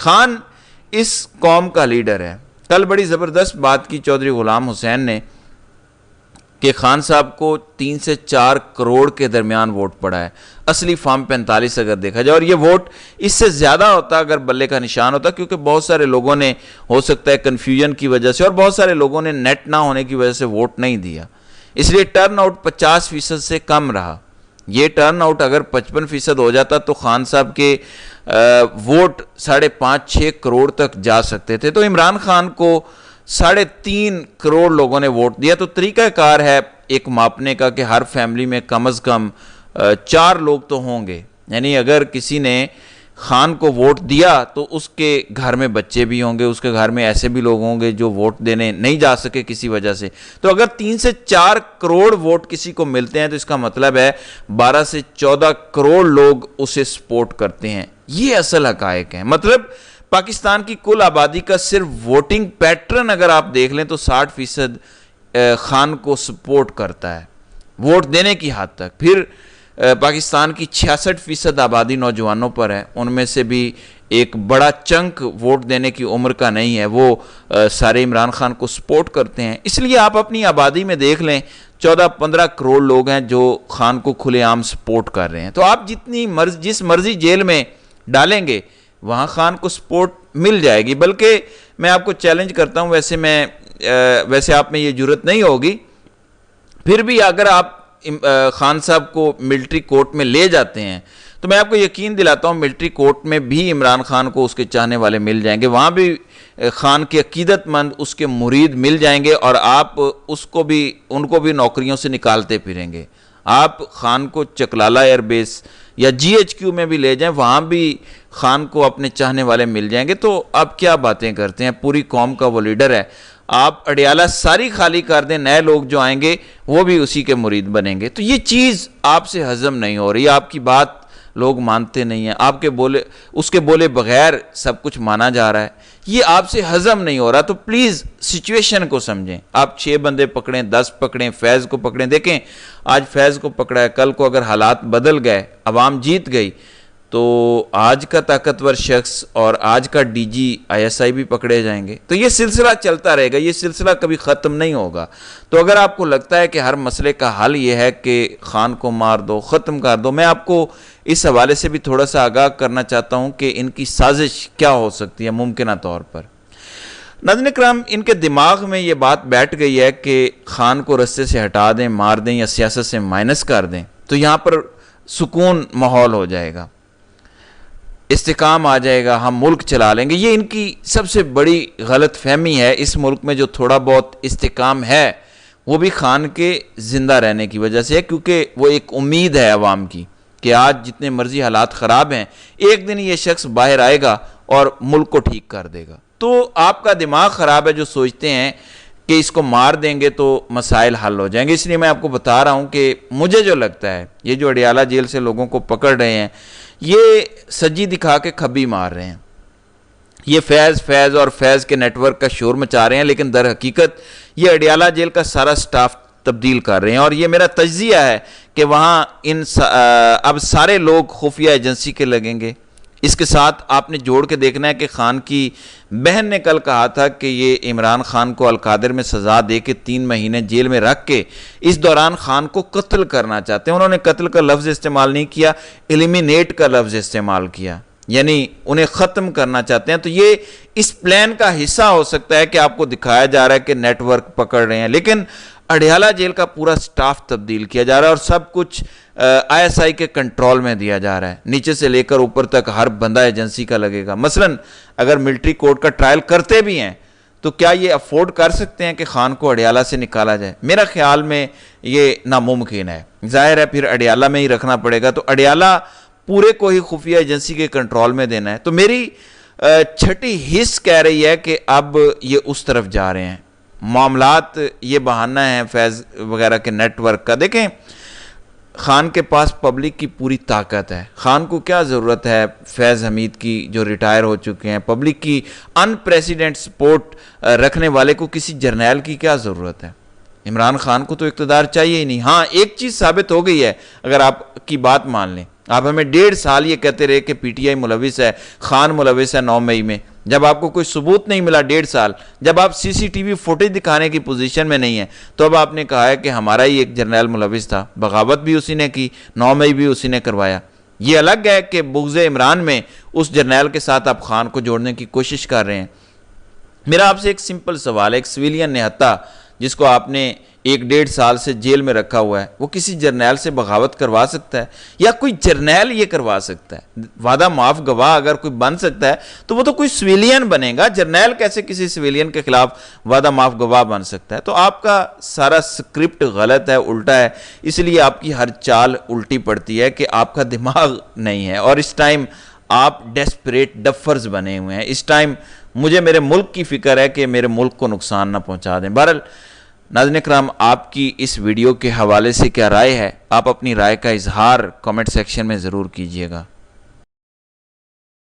خان اس قوم کا لیڈر ہے. کل بڑی زبردست بات کی چودھری غلام حسین نے کہ خان صاحب کو 3 سے 4 کروڑ کے درمیان ووٹ پڑا ہے. اصلی فارم 45 اگر دیکھا جائے, اور یہ ووٹ اس سے زیادہ ہوتا اگر بلے کا نشان ہوتا, کیونکہ بہت سارے لوگوں نے ہو سکتا ہے کنفیوژن کی وجہ سے اور بہت سارے لوگوں نے نیٹ نہ ہونے کی وجہ سے ووٹ نہیں دیا, اس لیے ٹرن آؤٹ 50% سے کم رہا. یہ ٹرن آؤٹ اگر 55% ہو جاتا تو خان صاحب کے ووٹ 5.5-6 کروڑ تک جا سکتے تھے. تو عمران خان کو 3.5 کروڑ لوگوں نے ووٹ دیا. تو طریقہ کار ہے ایک ماپنے کا کہ ہر فیملی میں کم از کم 4 لوگ تو ہوں گے. یعنی اگر کسی نے خان کو ووٹ دیا تو اس کے گھر میں بچے بھی ہوں گے, اس کے گھر میں ایسے بھی لوگ ہوں گے جو ووٹ دینے نہیں جا سکے کسی وجہ سے. تو اگر 3 سے 4 کروڑ ووٹ کسی کو ملتے ہیں تو اس کا مطلب ہے 12 سے 14 کروڑ لوگ اسے سپورٹ کرتے ہیں. یہ اصل حقائق ہیں. مطلب پاکستان کی کل آبادی کا صرف ووٹنگ پیٹرن اگر آپ دیکھ لیں تو 60% خان کو سپورٹ کرتا ہے ووٹ دینے کی حد تک. پھر پاکستان کی 66% آبادی نوجوانوں پر ہے, ان میں سے بھی ایک بڑا چنک ووٹ دینے کی عمر کا نہیں ہے, وہ سارے عمران خان کو سپورٹ کرتے ہیں. اس لیے آپ اپنی آبادی میں دیکھ لیں 14-15 کروڑ لوگ ہیں جو خان کو کھلے عام سپورٹ کر رہے ہیں. تو آپ جس مرضی جیل میں ڈالیں گے وہاں خان کو سپورٹ مل جائے گی. بلکہ میں آپ کو چیلنج کرتا ہوں, ویسے آپ میں یہ جرت نہیں ہوگی, پھر بھی اگر آپ خان صاحب کو ملٹری کورٹ میں لے جاتے ہیں تو میں آپ کو یقین دلاتا ہوں ملٹری کورٹ میں بھی عمران خان کو اس کے چاہنے والے مل جائیں گے, وہاں بھی خان کے عقیدت مند اس کے مرید مل جائیں گے, اور آپ ان کو بھی نوکریوں سے نکالتے پھریں گے. آپ خان کو چکلالہ ایئر بیس یا GHQ میں بھی لے جائیں, وہاں بھی خان کو اپنے چاہنے والے مل جائیں گے. تو آپ کیا باتیں کرتے ہیں, پوری قوم کا وہ لیڈر ہے. آپ اڈیالہ ساری خالی کر دیں, نئے لوگ جو آئیں گے وہ بھی اسی کے مرید بنیں گے. تو یہ چیز آپ سے ہضم نہیں ہو رہی, آپ کی بات لوگ مانتے نہیں ہیں, اس کے بولے بغیر سب کچھ مانا جا رہا ہے, یہ آپ سے ہضم نہیں ہو رہا. تو پلیز سچویشن کو سمجھیں. آپ 6 بندے پکڑیں, 10 پکڑیں, فیض کو پکڑیں. دیکھیں آج فیض کو پکڑا ہے, کل کو اگر حالات بدل گئے, عوام جیت گئی, تو آج کا طاقتور شخص اور آج کا DG ISI بھی پکڑے جائیں گے. تو یہ سلسلہ چلتا رہے گا, یہ سلسلہ کبھی ختم نہیں ہوگا. تو اگر آپ کو لگتا ہے کہ ہر مسئلے کا حل یہ ہے کہ خان کو مار دو, ختم کر دو, میں آپ کو اس حوالے سے بھی تھوڑا سا آگاہ کرنا چاہتا ہوں کہ ان کی سازش کیا ہو سکتی ہے ممکنہ طور پر. ناظرین کرام, ان کے دماغ میں یہ بات بیٹھ گئی ہے کہ خان کو رستے سے ہٹا دیں, مار دیں یا سیاست سے مائنس کر دیں تو یہاں پر سکون ماحول ہو جائے گا, استحکام آ جائے گا, ہم ملک چلا لیں گے. یہ ان کی سب سے بڑی غلط فہمی ہے. اس ملک میں جو تھوڑا بہت استحکام ہے وہ بھی خان کے زندہ رہنے کی وجہ سے ہے, کیونکہ وہ ایک امید ہے عوام کی کہ آج جتنے مرضی حالات خراب ہیں ایک دن یہ شخص باہر آئے گا اور ملک کو ٹھیک کر دے گا. تو آپ کا دماغ خراب ہے جو سوچتے ہیں کہ اس کو مار دیں گے تو مسائل حل ہو جائیں گے. اس لیے میں آپ کو بتا رہا ہوں کہ مجھے جو لگتا ہے یہ جو اڈیالہ جیل سے لوگوں کو پکڑ رہے ہیں یہ سجی دکھا کے کھبی مار رہے ہیں. یہ فیض اور فیض کے نیٹ ورک کا شور مچا رہے ہیں, لیکن در حقیقت یہ اڈیالہ جیل کا سارا سٹاف تبدیل کر رہے ہیں. اور یہ میرا تجزیہ ہے کہ وہاں اب سارے لوگ خفیہ ایجنسی کے لگیں گے. اس کے ساتھ آپ نے جوڑ کے دیکھنا ہے کہ خان کی بہن نے کل کہا تھا کہ یہ عمران خان کو القادر میں سزا دے کے 3 مہینے جیل میں رکھ کے اس دوران خان کو قتل کرنا چاہتے ہیں. انہوں نے قتل کا لفظ استعمال نہیں کیا, ایلیمینیٹ کا لفظ استعمال کیا, یعنی انہیں ختم کرنا چاہتے ہیں. تو یہ اس پلان کا حصہ ہو سکتا ہے کہ آپ کو دکھایا جا رہا ہے کہ نیٹ ورک پکڑ رہے ہیں, لیکن اڈیالہ جیل کا پورا سٹاف تبدیل کیا جا رہا ہے اور سب کچھ ISI کے کنٹرول میں دیا جا رہا ہے. نیچے سے لے کر اوپر تک ہر بندہ ایجنسی کا لگے گا. مثلا اگر ملٹری کورٹ کا ٹرائل کرتے بھی ہیں تو کیا یہ افورڈ کر سکتے ہیں کہ خان کو اڈیالہ سے نکالا جائے؟ میرا خیال میں یہ ناممکن ہے. ظاہر ہے پھر اڈیالہ میں ہی رکھنا پڑے گا, تو اڈیالہ پورے کو ہی خفیہ ایجنسی کے کنٹرول میں دینا ہے. تو میری چھٹی حص کہہ رہی ہے کہ اب یہ اس طرف جا رہے ہیں. معاملات یہ بہانہ ہیں فیض وغیرہ کے نیٹ ورک کا. دیکھیں خان کے پاس پبلک کی پوری طاقت ہے, خان کو کیا ضرورت ہے فیض حمید کی جو ریٹائر ہو چکے ہیں, پبلک کی ان پریسیڈنٹ سپورٹ رکھنے والے کو کسی جرنیل کی کیا ضرورت ہے؟ عمران خان کو تو اقتدار چاہیے ہی نہیں. ہاں ایک چیز ثابت ہو گئی ہے, اگر آپ کی بات مان لیں, آپ ہمیں 1.5 سال یہ کہتے رہے کہ پی ٹی آئی ملوث ہے، خان ملوث ہے 9 مئی میں، جب آپ کو کوئی ثبوت نہیں ملا 1.5 سال، جب آپ سی سی ٹی وی فوٹیج دکھانے کی پوزیشن میں نہیں ہیں، تو اب آپ نے کہا ہے کہ ہمارا ہی ایک جرنیل ملوث تھا، بغاوت بھی اسی نے کی، 9 مئی بھی اسی نے کروایا۔ یہ الگ ہے کہ بغض عمران میں اس جرنیل کے ساتھ آپ خان کو جوڑنے کی کوشش کر رہے ہیں۔ میرا آپ سے ایک سمپل سوال ہے، ایک سویلین نہتا جس کو آپ نے 1.5 سال سے جیل میں رکھا ہوا ہے، وہ کسی جرنیل سے بغاوت کروا سکتا ہے؟ یا کوئی جرنیل یہ کروا سکتا ہے؟ وعدہ معاف گواہ اگر کوئی بن سکتا ہے تو وہ تو کوئی سویلین بنے گا، جرنیل کیسے کسی سویلین کے خلاف وعدہ معاف گواہ بن سکتا ہے؟ تو آپ کا سارا سکرپٹ غلط ہے، الٹا ہے، اس لیے آپ کی ہر چال الٹی پڑتی ہے کہ آپ کا دماغ نہیں ہے، اور اس ٹائم آپ ڈیسپریٹ ڈفرز بنے ہوئے ہیں۔ اس ٹائم مجھے میرے ملک کی فکر ہے کہ میرے ملک کو نقصان نہ پہنچا دیں۔ بہرحال ناظرین اکرام، آپ کی اس ویڈیو کے حوالے سے کیا رائے ہے؟ آپ اپنی رائے کا اظہار کمنٹ سیکشن میں ضرور کیجیے گا۔